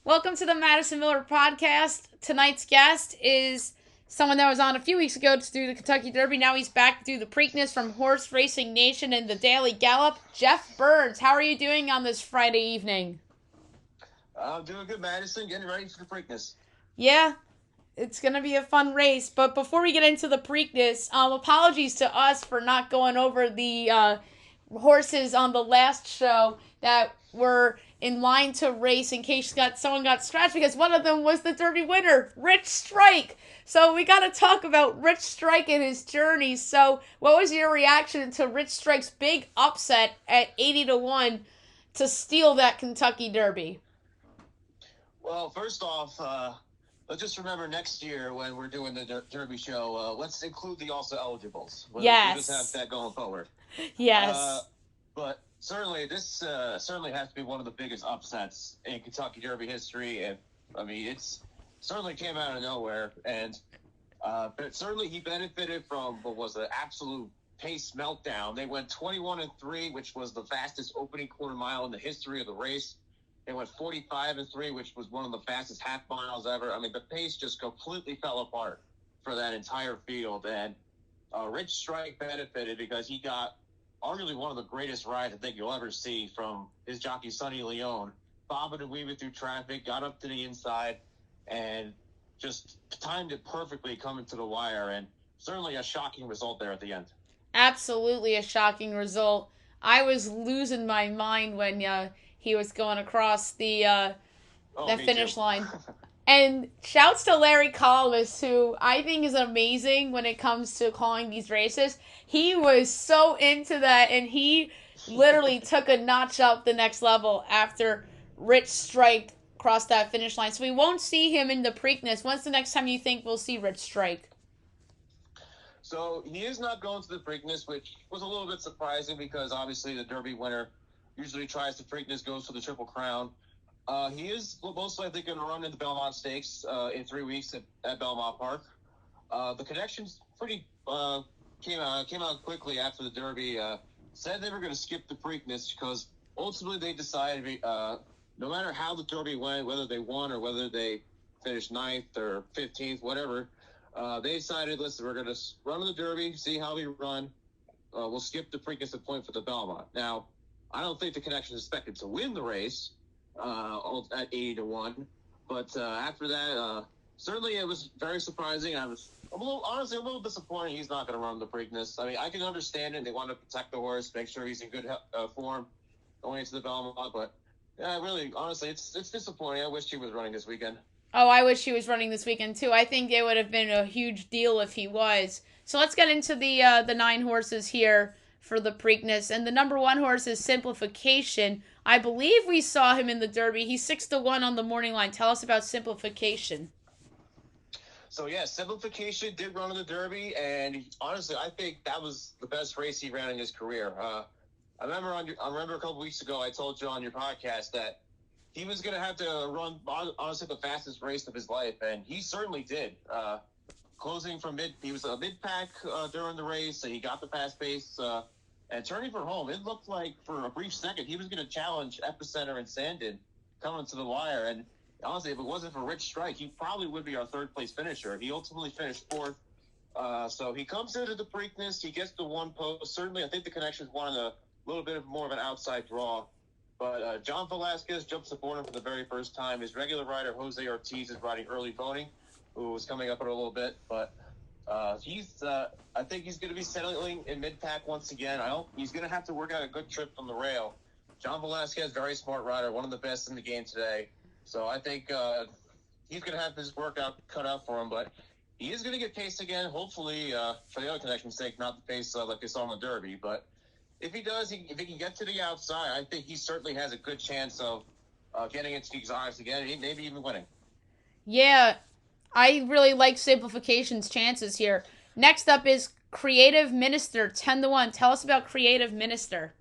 Welcome to the Madison Miller podcast. Tonight's guest is someone that was on a few weeks ago to do the Kentucky Derby. Now he's back to do the Preakness from Horse Racing Nation and the Daily Gallop. Jeff Byrnes, how are you doing on this Friday evening? I'm doing good, Madison. Getting ready for the Preakness. Yeah, it's going to be a fun race. But before we get into the Preakness, apologies to us for not going over the horses on the last show that were in line to race in case someone got scratched, because one of them was the Derby winner, Rich Strike. So we got to talk about Rich Strike and his journey. So what was your reaction to Rich Strike's big upset at 80-1 to steal that Kentucky Derby? Well, first off, let's just remember next year when we're doing the Derby show, let's include the also eligibles. Yes. We'll just have that going forward. Yes. But certainly, this certainly has to be one of the biggest upsets in Kentucky Derby history. And I mean, it's certainly came out of nowhere, and but certainly he benefited from what was an absolute pace meltdown. They went 21-3, which was the fastest opening quarter mile in the history of the race. They went 45-3, which was one of the fastest half miles ever. I mean, the pace just completely fell apart for that entire field, and Rich Strike benefited because he got arguably one of the greatest rides I think you'll ever see from his jockey Sonny Leone, bobbing and weaving through traffic, got up to the inside, and just timed it perfectly coming to the wire, and certainly a shocking result there at the end. Absolutely a shocking result. I was losing my mind when he was going across the finish line. And shouts to Larry Collins, who I think is amazing when it comes to calling these races. He was so into that, and he literally took a notch up the next level after Rich Strike crossed that finish line. So we won't see him in the Preakness. When's the next time you think we'll see Rich Strike? So he is not going to the Preakness, which was a little bit surprising because obviously the Derby winner usually tries the Preakness, goes for the Triple Crown. He is most likely going to run in the Belmont Stakes in 3 weeks at Belmont Park. The connections came out quickly after the Derby. Said they were going to skip the Preakness because ultimately they decided no matter how the Derby went, whether they won or whether they finished 9th or 15th, whatever, they decided, listen, we're going to run the Derby, see how we run. We'll skip the Preakness and point for the Belmont. Now, I don't think the connection is expected to win the race at 80-1, but after that, certainly it was very surprising. Honestly a little disappointed he's not going to run the Preakness. I mean, I can understand it. They want to protect the horse, make sure he's in good form going into the Belmont, but yeah, really, honestly, it's disappointing. I wish he was running this weekend. Oh, I wish he was running this weekend too. I think it would have been a huge deal if he was. So let's get into the 9 horses here for the Preakness. And the number 1 horse is Simplification. I believe we saw him in the Derby. He's 6-1 on the morning line. Tell us about Simplification. So yeah, Simplification did run in the Derby, and honestly, I think that was the best race he ran in his career. I remember a couple weeks ago I told you on your podcast that he was going to have to run, honestly, the fastest race of his life, and he certainly did. Closing from he was a mid-pack during the race, so he got the fast pace, and turning for home, it looked like for a brief second he was going to challenge Epicenter and Sandin coming to the wire, and honestly, if it wasn't for Rich Strike, he probably would be our third-place finisher. He ultimately finished 4th, so he comes into the Preakness, he gets the 1 post. Certainly, I think the connections wanted a little bit more of an outside draw. But John Velasquez jumps aboard him for the very first time. His regular rider, Jose Ortiz, is riding early voting, who was coming up in a little bit. But I think he's going to be settling in mid-pack once again. He's going to have to work out a good trip from the rail. John Velasquez, very smart rider, one of the best in the game today. So I think he's going to have his workout cut out for him. But he is going to get pace again, hopefully, for the other connection's sake, not the pace like they saw in the Derby. But if he does, if he can get to the outside, I think he certainly has a good chance of getting into the exotics again, and maybe even winning. Yeah, I really like Simplification's chances here. Next up is Creative Minister, 10-1. Tell us about Creative Minister.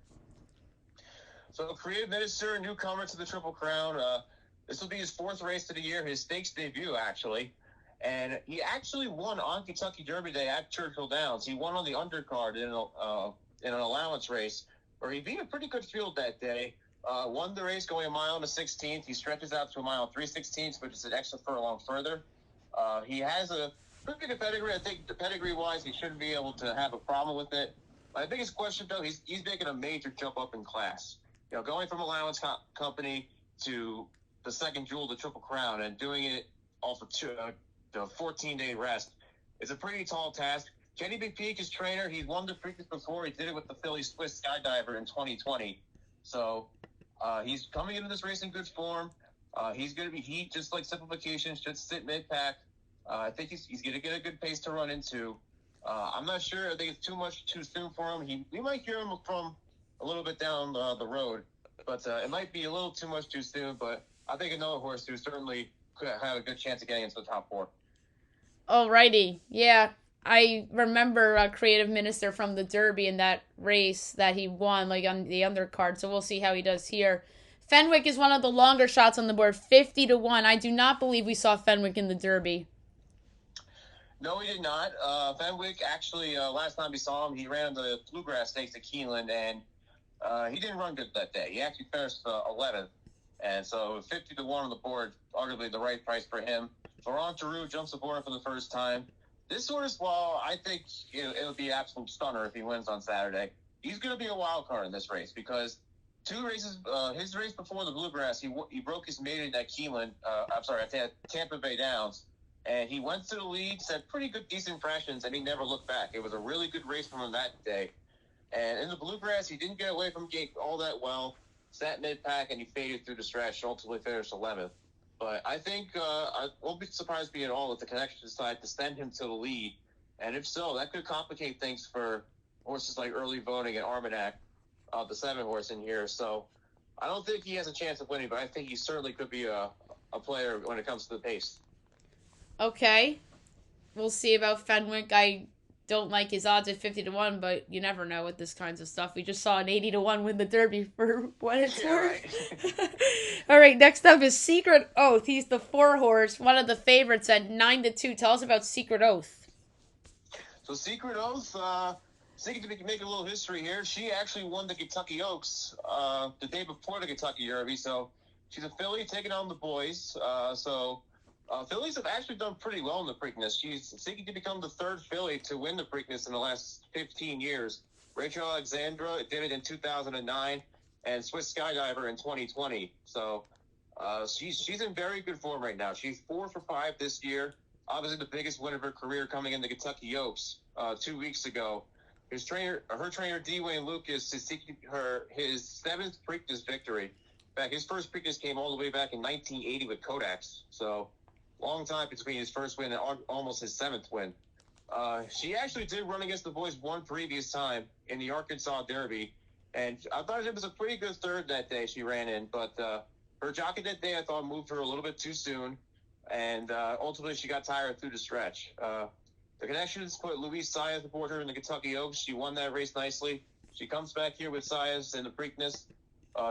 So Creative Minister, newcomer to the Triple Crown. This will be his 4th race of the year, his stakes debut, actually. And he actually won on Kentucky Derby Day at Churchill Downs. He won on the undercard in an allowance race, where he beat a pretty good field that day. Won the race going a mile and a 16th. He stretches out to a mile and 3/16, which is an extra furlong further. He has a pretty good pedigree. I think the pedigree-wise, he shouldn't be able to have a problem with it. My biggest question, though, he's making a major jump up in class. You know, going from Allowance Company to the second jewel, the Triple Crown, and doing it off of the 14-day rest is a pretty tall task. Kenny McPeak is trainer. He's won the Preakness before. He did it with the Philly Swiss Skydiver in 2020. So he's coming into this race in good form. He's going to be heat, just like Simplification, should sit mid-pack. I think he's going to get a good pace to run into. I'm not sure. I think it's too soon for him. We might hear him from a little bit down the road, but it might be a little too much too soon. But I think another horse who certainly could have a good chance of getting into the top 4. Alrighty, yeah. I remember a Creative Minister from the Derby in that race that he won, like on the undercard. So we'll see how he does here. Fenwick is one of the longer shots on the board, 50-1. I do not believe we saw Fenwick in the Derby. No, he did not. Fenwick actually, last time we saw him, he ran the Bluegrass Stakes at Keeneland, and he didn't run good that day. He actually finished 11th, and so 50-1 on the board, arguably the right price for him. Laurent Giroux jumps aboard for the first time. This horse, while I think it'll be an absolute stunner if he wins on Saturday, he's going to be a wild card in this race because 2 races, his race before the Bluegrass, he broke his maiden at Keeneland, at Tampa Bay Downs, and he went to the lead, set pretty good, decent fractions, and he never looked back. It was a really good race from him that day. And in the Bluegrass, he didn't get away from gate all that well, sat mid-pack, and he faded through the stretch, ultimately finished 11th. But I think I won't be surprised at all if the connection decide to send him to the lead. And if so, that could complicate things for horses like Early Voting and Armagnac, the 7 horse in here. So I don't think he has a chance of winning, but I think he certainly could be a player when it comes to the pace. Okay. We'll see about Fenwick. I don't like his odds at 50-1, but you never know with this kinds of stuff. We just saw an 80-1 win the Derby for what it's worth. Right. All right, next up is Secret Oath. He's the 4 horse, one of the favorites at 9-2. Tell us about Secret Oath. So Secret Oath, seeking to make a little history here. She actually won the Kentucky Oaks the day before the Kentucky Derby. So she's a filly taking on the boys. Fillies have actually done pretty well in the Preakness. She's seeking to become the 3rd filly to win the Preakness in the last 15 years. Rachel Alexandra did it in 2009, and Swiss Skydiver in 2020. So she's in very good form right now. She's 4 for 5 this year. Obviously, the biggest win of her career coming in the Kentucky Oaks 2 weeks ago. Her trainer D. Wayne Lucas is seeking his 7th Preakness victory. In fact, his first Preakness came all the way back in 1980 with Kodak's. So long time between his first win and almost his 7th win. She actually did run against the boys one previous time in the Arkansas Derby, and I thought it was a pretty good 3rd that day she ran in, but her jockey that day I thought moved her a little bit too soon, and ultimately she got tired through the stretch. The connections put Louise Saez aboard her in the Kentucky Oaks. She won that race nicely. She comes back here with Saez in the Preakness.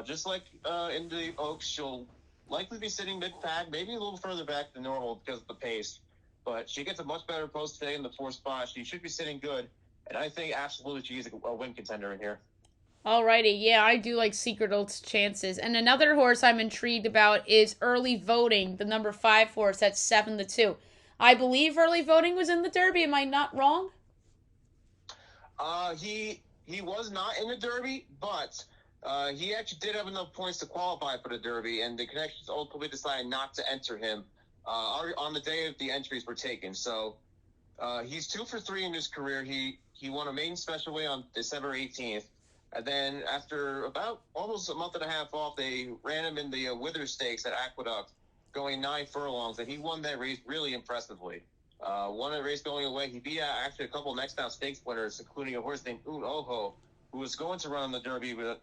Just like in the Oaks, she'll likely be sitting mid-pack, maybe a little further back than normal because of the pace. But she gets a much better post today in the 4th spot. She should be sitting good. And I think absolutely she's a win contender in here. Alrighty, yeah, I do like Secret Oath's chances. And another horse I'm intrigued about is Early Voting, the number 5 horse at 7-2. I believe Early Voting was in the Derby. Am I not wrong? He was not in the Derby, but he actually did have enough points to qualify for the Derby, and the connections ultimately decided not to enter him on the day of the entries were taken. So he's 2 for 3 in his career. He won a maiden special weight on December 18th, and then after about almost a month and a half off, they ran him in the Wither Stakes at Aqueduct, going 9 furlongs, and he won that race really impressively. Won a race going away. He beat out actually a couple next out stakes winners, including a horse named Un Oho, who was going to run the Derby, but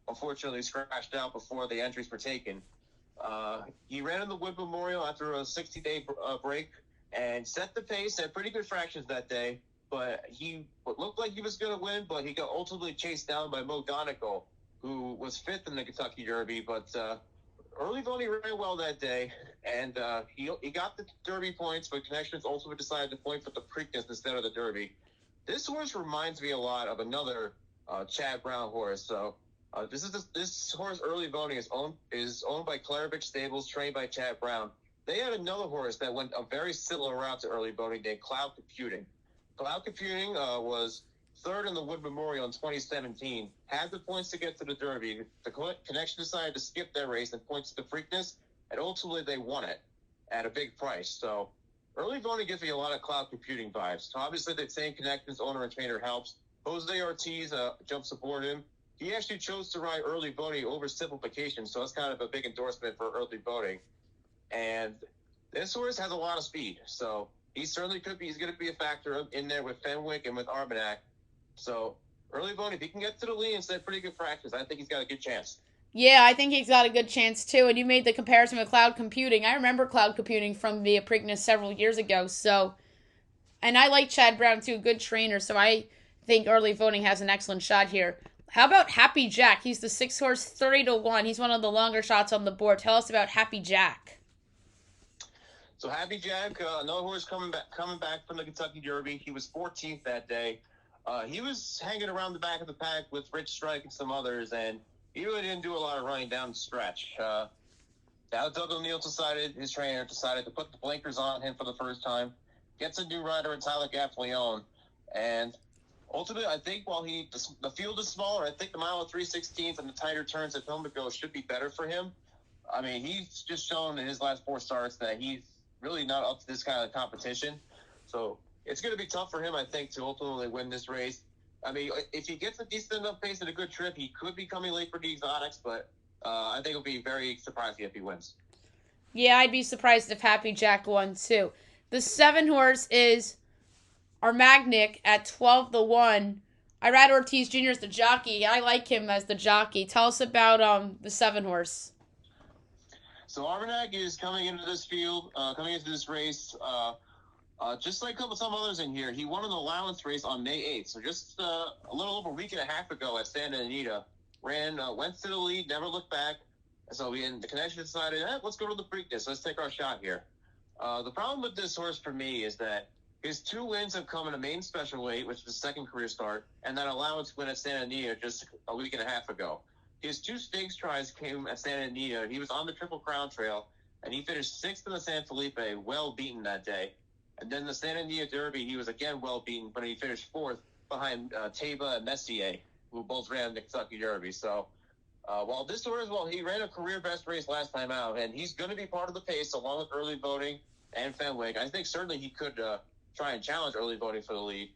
unfortunately scratched out before the entries were taken. He ran in the Wood Memorial after a 60-day break and set the pace at pretty good fractions that day, but he looked like he was going to win, but he got ultimately chased down by Mo Donegal, who was 5th in the Kentucky Derby, but Early Voting ran well that day, and he got the Derby points, but Connections ultimately decided to point for the Preakness instead of the Derby. This horse reminds me a lot of another Chad Brown horse. So This horse early voting is owned by Claravich Stables, trained by Chad Brown. They had another horse that went a very similar route to early voting named Cloud Computing. Cloud Computing was third in the Wood Memorial in 2017. Had the points to get to the Derby. The connection decided to skip their race and points to Preakness, and ultimately they won it at a big price. So early voting gives me a lot of Cloud Computing vibes. Obviously, the same connections, owner and trainer helps. Jose Ortiz jumps aboard him. He actually chose to ride early voting over simplification, so that's kind of a big endorsement for early voting. And this horse has a lot of speed, so he certainly could be. He's going to be a factor in there with Fenwick and with Armagnac. So early voting, if he can get to the lead and set pretty good practice, I think he's got a good chance. Yeah, I think he's got a good chance too. And you made the comparison with cloud computing. I remember cloud computing from the Preakness several years ago. So, and I like Chad Brown too, good trainer. So I think early voting has an excellent shot here. How about Happy Jack? He's the 6-horse, 30-1. He's one of the longer shots on the board. Tell us about Happy Jack. So Happy Jack, another horse coming back from the Kentucky Derby. He was 14th that day. He was hanging around the back of the pack with Rich Strike and some others, and he really didn't do a lot of running down the stretch. Now Doug O'Neill his trainer decided to put the blinkers on him for the first time, gets a new rider in Tyler Gaffleone, and ultimately, I think while the field is smaller, I think the mile of 3/16 and the tighter turns at Pimlico should be better for him. I mean, he's just shown in his last 4 starts that he's really not up to this kind of competition. So it's going to be tough for him, I think, to ultimately win this race. I mean, if he gets a decent enough pace and a good trip, he could be coming late for the exotics, but I think it'll be very surprising if he wins. Yeah, I'd be surprised if Happy Jack won too. The 7-horse is Armagnac at 12-1. Irad Ortiz Jr. is the jockey. I like him as the jockey. Tell us about the 7-horse. So Armagnac is coming into this race. Just like some others in here, he won an allowance race on May 8th. So just a little over a week and a half ago at Santa Anita, went to the lead, never looked back. So the connection decided, let's go to the Preakness. Let's take our shot here. The problem with this horse for me is that his 2 wins have come in a main special weight, which is his second career start, and that allowance win at Santa Anita just a week and a half ago. His 2 stakes tries came at Santa Anita. He was on the Triple Crown Trail, and he finished 6th in the San Felipe, well beaten that day. And then the Santa Anita Derby, he was again well beaten, but he finished 4th behind Taba and Messier, who both ran the Kentucky Derby. So while this horse, he ran a career best race last time out, and he's going to be part of the pace along with early voting and Fenwick. I think certainly he could try and challenge early voting for the lead.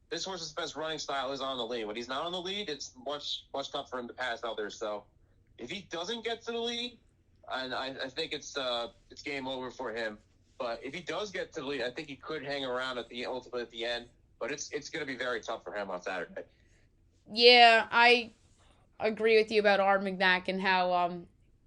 This horse's best running style is on the lead. When he's not on the lead, it's much tougher for him to pass others. So if he doesn't get to the lead, and I think it's game over for him. But if he does get to the lead, I think he could hang around ultimately at the end. But it's going to be very tough for him on Saturday. Yeah, I agree with you about Armagnac and how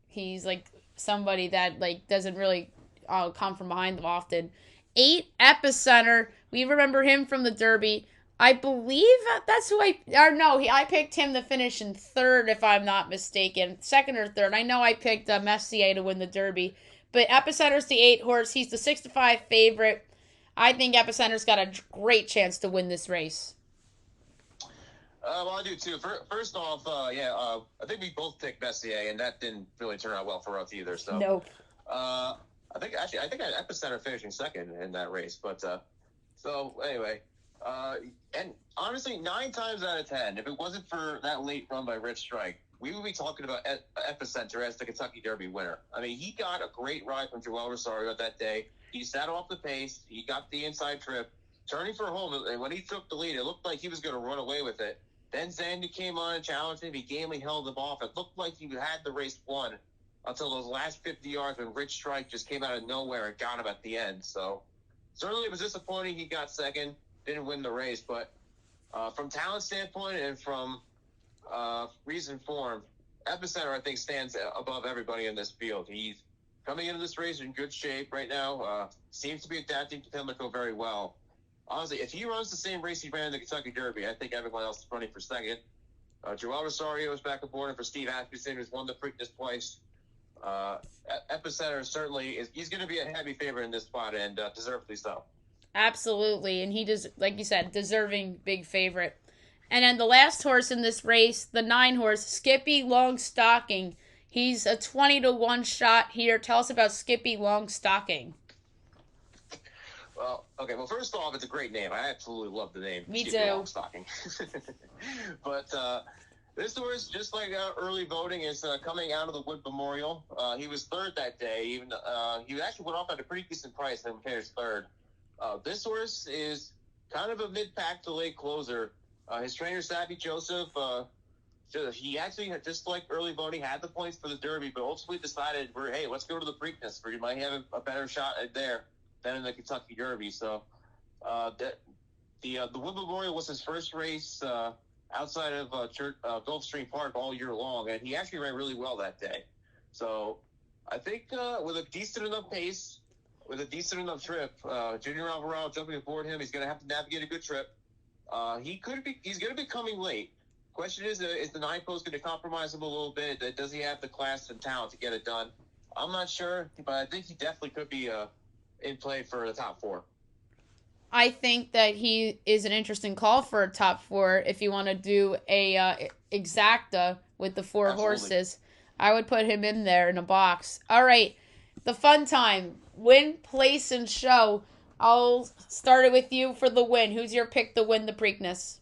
he's like somebody that like doesn't really come from behind them often. 8 Epicenter. We remember him from the Derby. I believe that's who I picked him to finish in 3rd, if I'm not mistaken. 2nd or 3rd. I know I picked Messier to win the Derby. But Epicenter's the 8-horse. He's the 6-5 favorite. I think Epicenter's got a great chance to win this race. Well, I do too. First off, I think we both picked Messier, and that didn't really turn out well for us either. So nope. I think I had Epicenter finishing 2nd in that race. But so anyway, and honestly, 9 times out of 10, if it wasn't for that late run by Rich Strike, we would be talking about Epicenter as the Kentucky Derby winner. I mean, he got a great ride from Joel Rosario that day. He sat off the pace. He got the inside trip, turning for home. And when he took the lead, it looked like he was going to run away with it. Then Zandy came on and challenged him. He gamely held him off. It looked like he had the race won until those last 50 yards when Rich Strike just came out of nowhere and got him at the end. So certainly it was disappointing he got 2nd, didn't win the race. But from talent standpoint and from recent form, Epicenter, I think, stands above everybody in this field. He's coming into this race in good shape right now. Seems to be adapting to Pimlico very well. Honestly, if he runs the same race he ran in the Kentucky Derby, I think everyone else is running for 2nd. Joel Rosario is back aboard, and for Steve Atkinson, who's won the Preakness twice. Epicenter certainly he's going to be a heavy favorite in this spot, and deservedly so. Absolutely, and he does, like you said, deserving big favorite. And then the last horse in this race, the 9 horse, Skippy Longstocking. He's a 20-1 shot here. Tell us about Skippy Longstocking. Well, okay. Well, first off, it's a great name. I absolutely love the name. Me Skippy too. Longstocking. But this horse, just like early voting, is coming out of the Wood Memorial. He was third that day. Even he actually went off at a pretty decent price and finished third. This horse is kind of a mid-pack to late closer. His trainer, Savvy Joseph, he actually had, just like early voting, had the points for the Derby, but ultimately decided, hey, let's go to the Preakness, where you might have a better shot at there than in the Kentucky Derby. So the Wood Memorial was his first race outside of Gulfstream Park all year long, and he actually ran really well that day. So I think with a decent enough pace, with a decent enough trip, Junior Alvarado jumping aboard him, he's going to have to navigate a good trip. He's going to be coming late. Question is the 9 post going to compromise him a little bit? Does he have the class and talent to get it done? I'm not sure, but I think he definitely could be in play for the top 4. I think that he is an interesting call for a top 4 if you want to do a exacta with the 4 Absolutely. horses. I would put him in there in a box. All right, the fun time. Win, place, and show. I'll start it with you for the win. Who's your pick to win the Preakness?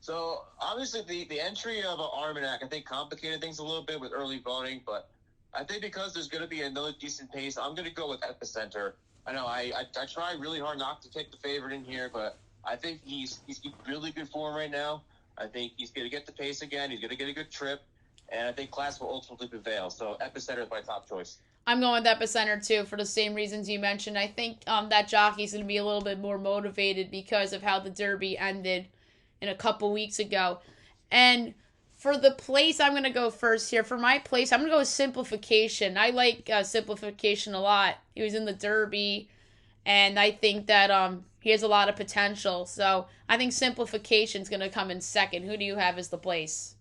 So, obviously, the entry of Armagnac, I think, complicated things a little bit with early voting, but I think because there's going to be another decent pace, I'm going to go with Epicenter. I know I try really hard not to take the favorite in here, but I think he's in really good form right now. I think he's going to get the pace again. He's going to get a good trip, and I think class will ultimately prevail. So Epicenter is my top choice. I'm going with Epicenter, too, for the same reasons you mentioned. I think that jockey's going to be a little bit more motivated because of how the Derby ended in a couple weeks ago. And for the place, I'm going to go first here. For my place, I'm going to go with Simplification. I like Simplification a lot. He was in the Derby, and I think that he has a lot of potential. So I think Simplification's going to come in second. Who do you have as the place?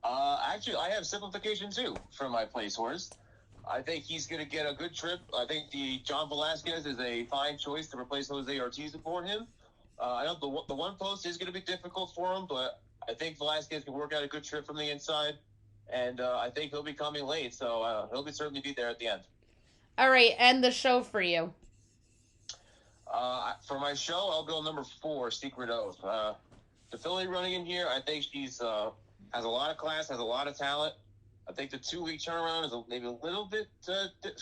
Actually, I have Simplification, too, for my place horse. I think he's going to get a good trip. I think the John Velasquez is a fine choice to replace Jose Ortiz aboard him. I know the 1 post is going to be difficult for him, but I think Velasquez can work out a good trip from the inside, and I think he'll be coming late, so he'll certainly be there at the end. All right, end the show for you. For my show, I'll go number 4, Secret Oath. The filly running in here, I think she's has a lot of class, has a lot of talent. I think the 2-week turnaround is maybe a little bit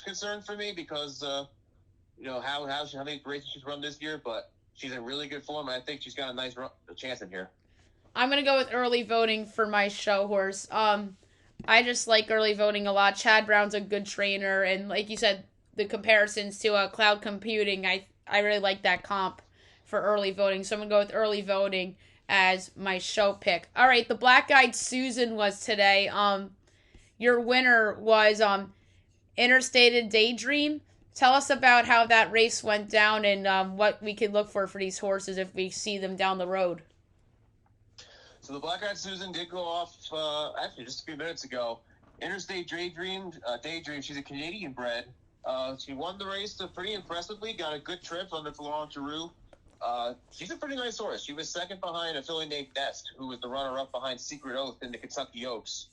concerned for me because how many races she's run this year, but she's in really good form. I think she's got a nice chance in here. I'm going to go with early voting for my show horse. I just like early voting a lot. Chad Brown's a good trainer, and like you said, the comparisons to cloud computing, I really like that comp for early voting. So I'm going to go with early voting as my show pick. All right, the Black Eyed Susan was today. Your winner was Interstate Daydream. Tell us about how that race went down and what we can look for these horses if we see them down the road. So the Black Eyed Susan did go off actually just a few minutes ago. Interstate Daydream, she's a Canadian bred. She won the race pretty impressively, got a good trip under Florent Giroux. She's a pretty nice horse. She was second behind a filly named Nest, who was the runner-up behind Secret Oath in the Kentucky Oaks.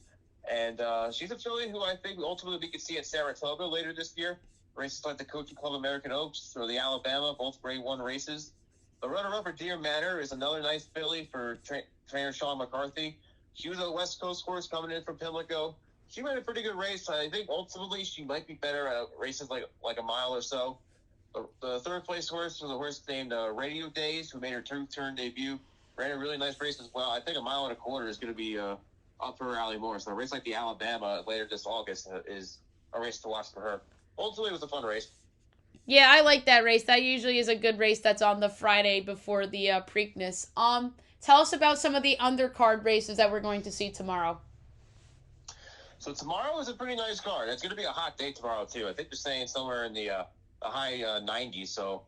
And she's a filly who I think ultimately we could see at Saratoga later this year. Races like the Coaching Club American Oaks or the Alabama, both grade 1 races. The runner-up for Deer Manor is another nice filly for trainer Sean McCarthy. She was a West Coast horse coming in from Pimlico. She ran a pretty good race. I think ultimately she might be better at races like a mile or so. The third place horse was a horse named Radio Days, who made her turn debut. Ran a really nice race as well. I think a mile and a quarter is going to be up her alley more. So a race like the Alabama later this August is a race to watch for her. Ultimately, it was a fun race. Yeah, I like that race. That usually is a good race that's on the Friday before the Preakness. Tell us about some of the undercard races that we're going to see tomorrow. So tomorrow is a pretty nice card. It's going to be a hot day tomorrow, too. I think they're saying somewhere in the high 90s, so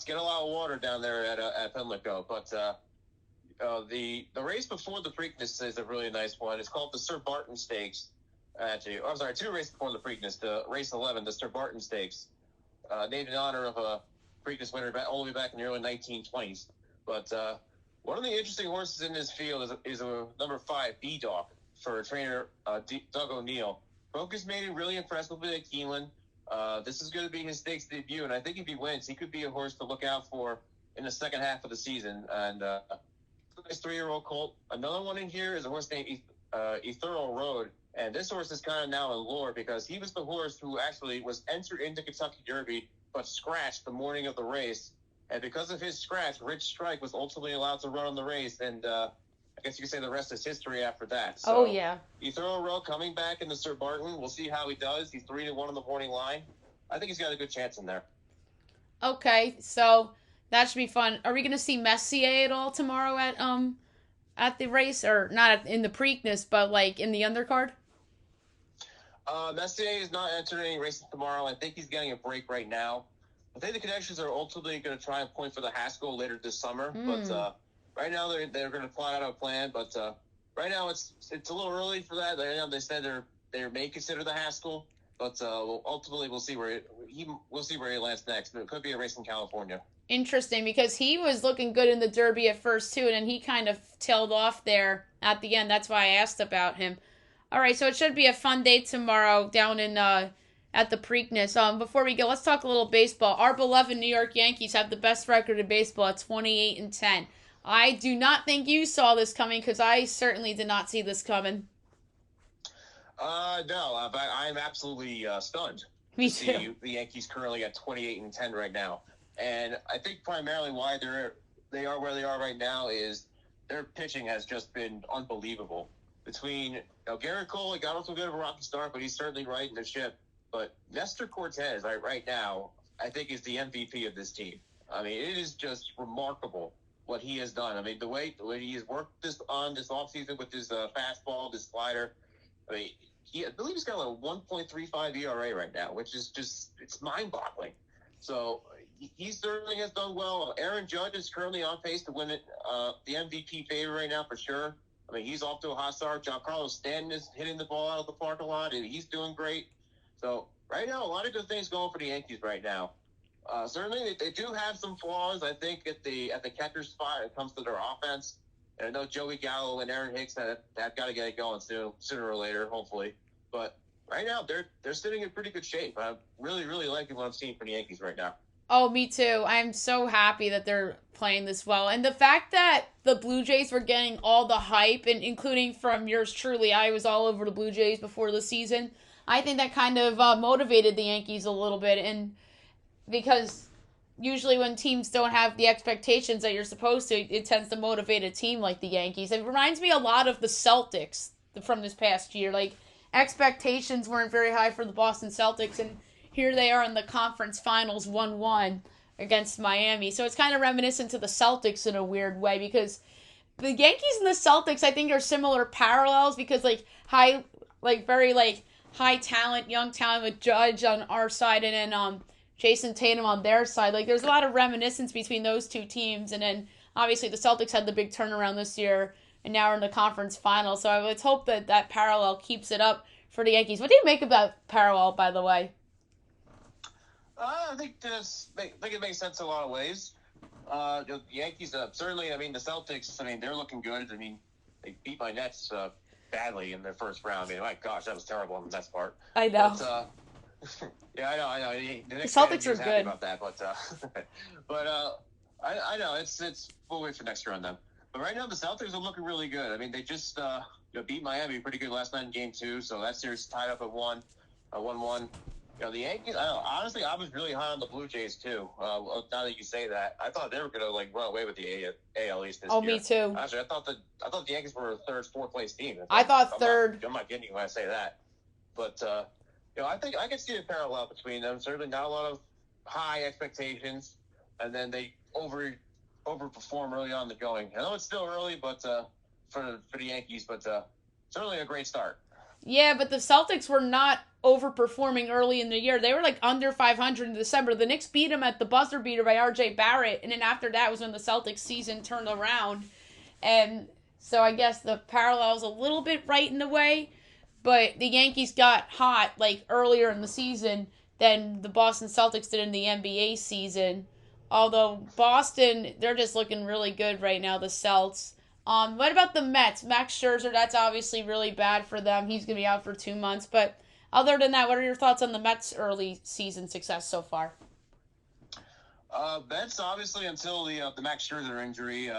get a lot of water down there at Pimlico. But the race before the Preakness is a really nice one. It's called the Sir Barton Stakes. Actually, I'm sorry, 2 races before the Preakness. The race 11, the Sir Barton Stakes, named in honor of a Preakness winner all the way back in the early 1920s. But One of the interesting horses in this field is a number 5, B-Dog, for trainer Doug O'Neill. Focus made him really impressive with at Keeneland. This is going to be his stakes debut, and I think if he wins, he could be a horse to look out for in the second half of the season. And nice 3-year-old colt. Another one in here is a horse named Ethereal Road, and this horse is kind of now in lore because he was the horse who actually was entered into Kentucky Derby but scratched the morning of the race. And because of his scratch, Rich Strike was ultimately allowed to run on the race, and I guess you could say the rest is history after that. So, oh, yeah. Ethereal Road coming back into Sir Barton. We'll see how he does. He's 3-1 on the morning line. I think he's got a good chance in there. Okay, so that should be fun. Are we going to see Messier at all tomorrow at the race, or not in the Preakness, but like in the undercard? Messier is not entering any races tomorrow. I think he's getting a break right now. I think the connections are ultimately going to try and point for the Haskell later this summer, but right now they're going to plot out a plan. But right now it's a little early for that. They said they may consider the Haskell, but ultimately we'll see where he lands next. It could be a race in California. Interesting, because he was looking good in the Derby at first too, and then he kind of tailed off there at the end. That's why I asked about him. All right, so it should be a fun day tomorrow down in at the Preakness. Before we go, let's talk a little baseball. Our beloved New York Yankees have the best record in baseball at 28-10. I do not think you saw this coming, because I certainly did not see this coming. No, but I'm absolutely stunned. Me to too. See the Yankees currently at 28-10 right now, and I think primarily why they are where they are right now is their pitching has just been unbelievable. Between Garrett Cole, he got off to a bit of a rocky start, but he's certainly righting the ship. But Nestor Cortez, right now, I think is the MVP of this team. I mean, it is just remarkable what he has done. I mean, the way he has worked this offseason with his fastball, this slider. I mean, I believe he's got a 1.35 ERA right now, which is just, it's mind-boggling. So he certainly has done well. Aaron Judge is currently on pace to win it, the MVP favorite right now for sure. I mean, he's off to a hot start. Giancarlo Stanton is hitting the ball out of the park a lot, and he's doing great. So right now, a lot of good things going for the Yankees right now. Certainly, they do have some flaws, I think, at the catcher spot when it comes to their offense. And I know Joey Gallo and Aaron Hicks have got to get it going sooner or later, hopefully. But right now, they're sitting in pretty good shape. I'm really, really liking what I'm seeing from the Yankees right now. Oh, me too. I'm so happy that they're playing this well. And the fact that the Blue Jays were getting all the hype, and including from yours truly, I was all over the Blue Jays before the season. I think that kind of motivated the Yankees a little bit, and because usually when teams don't have the expectations that you're supposed to, it tends to motivate a team like the Yankees. It reminds me a lot of the Celtics from this past year. Like, expectations weren't very high for the Boston Celtics, and here they are in the conference finals 1-1 against Miami. So it's kind of reminiscent to the Celtics in a weird way, because the Yankees and the Celtics, I think, are similar parallels, because very high talent, young talent with Judge on our side, and then Jason Tatum on their side. Like, there's a lot of reminiscence between those two teams, and then obviously the Celtics had the big turnaround this year, and now we're in the conference final. So let's hope that parallel keeps it up for the Yankees. What do you make of that parallel, by the way? I think it makes sense in a lot of ways. The Yankees, certainly, I mean, the Celtics, I mean, they're looking good. I mean, they beat my Nets badly in their first round. I mean, my gosh, that was terrible on the Nets part. I know. But, yeah, I know. The Celtics are good about that, but I know it's we'll wait for next year on them. But right now, the Celtics are looking really good. I mean, they just beat Miami pretty good last night in Game 2, so that series tied up at 1-1. The Yankees. Honestly, I was really high on the Blue Jays too. Now that you say that, I thought they were gonna run away with the AL East this year. Oh, me too. Actually, I thought the Yankees were a third, fourth place team. I thought third. I'm not kidding you when I say that. But I think I can see a parallel between them. Certainly, not a lot of high expectations, and then they overperform early on the going. I know it's still early, but for the Yankees, but certainly a great start. Yeah, but the Celtics were not overperforming early in the year. They were under 500 in December. The Knicks beat them at the buzzer beater by R.J. Barrett, and then after that was when the Celtics season turned around. And so I guess the parallel's a little bit right in the way, but the Yankees got hot earlier in the season than the Boston Celtics did in the NBA season. Although Boston, they're just looking really good right now, the Celts. What about the Mets? Max Scherzer, that's obviously really bad for them. He's going to be out for 2 months. But other than that, what are your thoughts on the Mets' early season success so far? Mets, obviously, until the Max Scherzer injury,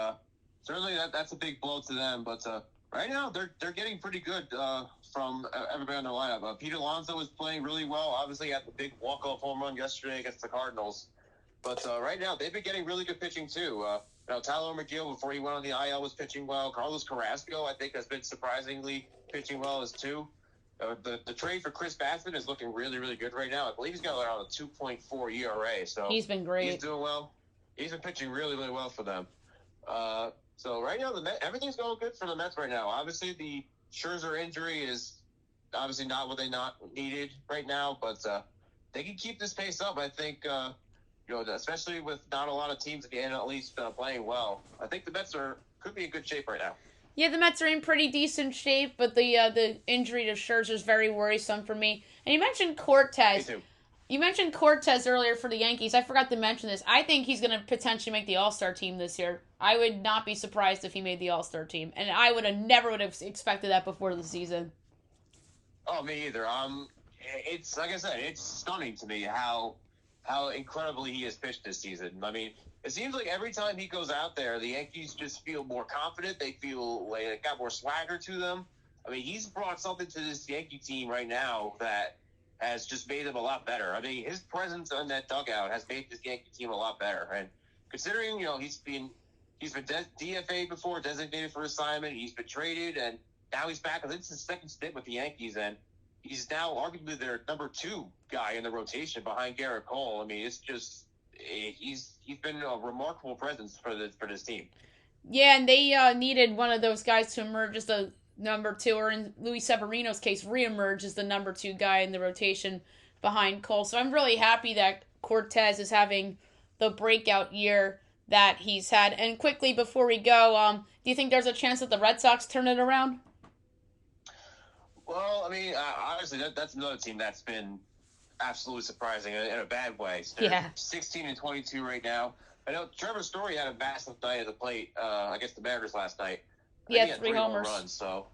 certainly that's a big blow to them. But right now, they're getting pretty good from everybody on their lineup. Pete Alonso is playing really well. Obviously, had the big walk-off home run yesterday against the Cardinals. But right now, they've been getting really good pitching, too. Tyler McGill, before he went on the IL, was pitching well. Carlos Carrasco, I think, has been surprisingly pitching well as too. The trade for Chris Bassett is looking really, really good right now. I believe he's got around a 2.4 ERA. So he's been great. He's doing well. He's been pitching really, really well for them. So right now, everything's going good for the Mets right now. Obviously, the Scherzer injury is obviously not what they needed right now, but they can keep this pace up. I think, especially with not a lot of teams at the end at least playing well. I think the Mets could be in good shape right now. Yeah, the Mets are in pretty decent shape, but the injury to Scherzer is very worrisome for me. And you mentioned Cortez. Me too. You mentioned Cortez earlier for the Yankees. I forgot to mention this. I think he's going to potentially make the All-Star team this year. I would not be surprised if he made the All-Star team. And I never would have expected that before the season. Oh, me either. It's like I said, it's stunning to me how incredibly he has pitched this season. I mean, it seems like every time he goes out there, the Yankees just feel more confident. They feel like they got more swagger to them. I mean, he's brought something to this Yankee team right now that has just made them a lot better. I mean, his presence on that dugout has made this Yankee team a lot better. And considering, he's been DFA'd before, designated for assignment, he's been traded, and now he's back. I think it's his second stint with the Yankees, and he's now arguably their number 2 guy in the rotation behind Garrett Cole. I mean, it's just he's been a remarkable presence for this team. Yeah, and they needed one of those guys to emerge as the number 2, or in Luis Severino's case, reemerge as the number 2 guy in the rotation behind Cole. So I'm really happy that Cortez is having the breakout year that he's had. And quickly before we go, do you think there's a chance that the Red Sox turn it around? Well, I mean, honestly, that's another team that's been absolutely surprising in a bad way. So they're 16-22 right now. I know Trevor Story had a massive night at the plate against the Mariners last night. He had 3 homers. Runs, so,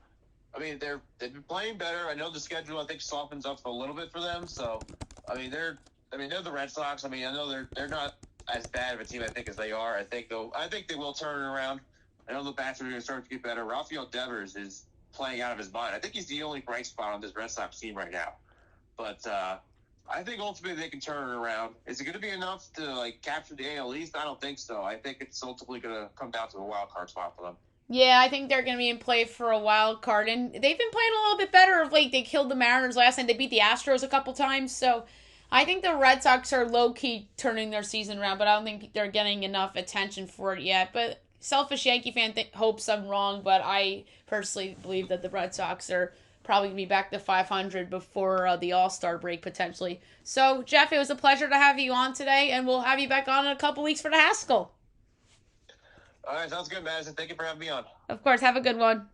I mean, they've been playing better. I know the schedule, I think, softens up a little bit for them. So, I mean, they're the Red Sox. I mean, I know they're not as bad of a team, I think, as they are. I think they will turn it around. I know the bats are going to start to get better. Rafael Devers is playing out of his mind. I think he's the only bright spot on this Red Sox team right now. But I think ultimately they can turn it around. Is it going to be enough to capture the AL East? I don't think so. I think it's ultimately going to come down to a wild card spot for them. Yeah, I think they're going to be in play for a wild card, and they've been playing a little bit better of late. They killed the Mariners last night. They beat the Astros a couple times, so I think the Red Sox are low-key turning their season around, but I don't think they're getting enough attention for it yet. But selfish Yankee fan hopes I'm wrong, but I personally believe that the Red Sox are probably going to be back to 500 before the All-Star break, potentially. So, Jeff, it was a pleasure to have you on today, and we'll have you back on in a couple weeks for the Haskell. All right, sounds good, Madison. Thank you for having me on. Of course. Have a good one.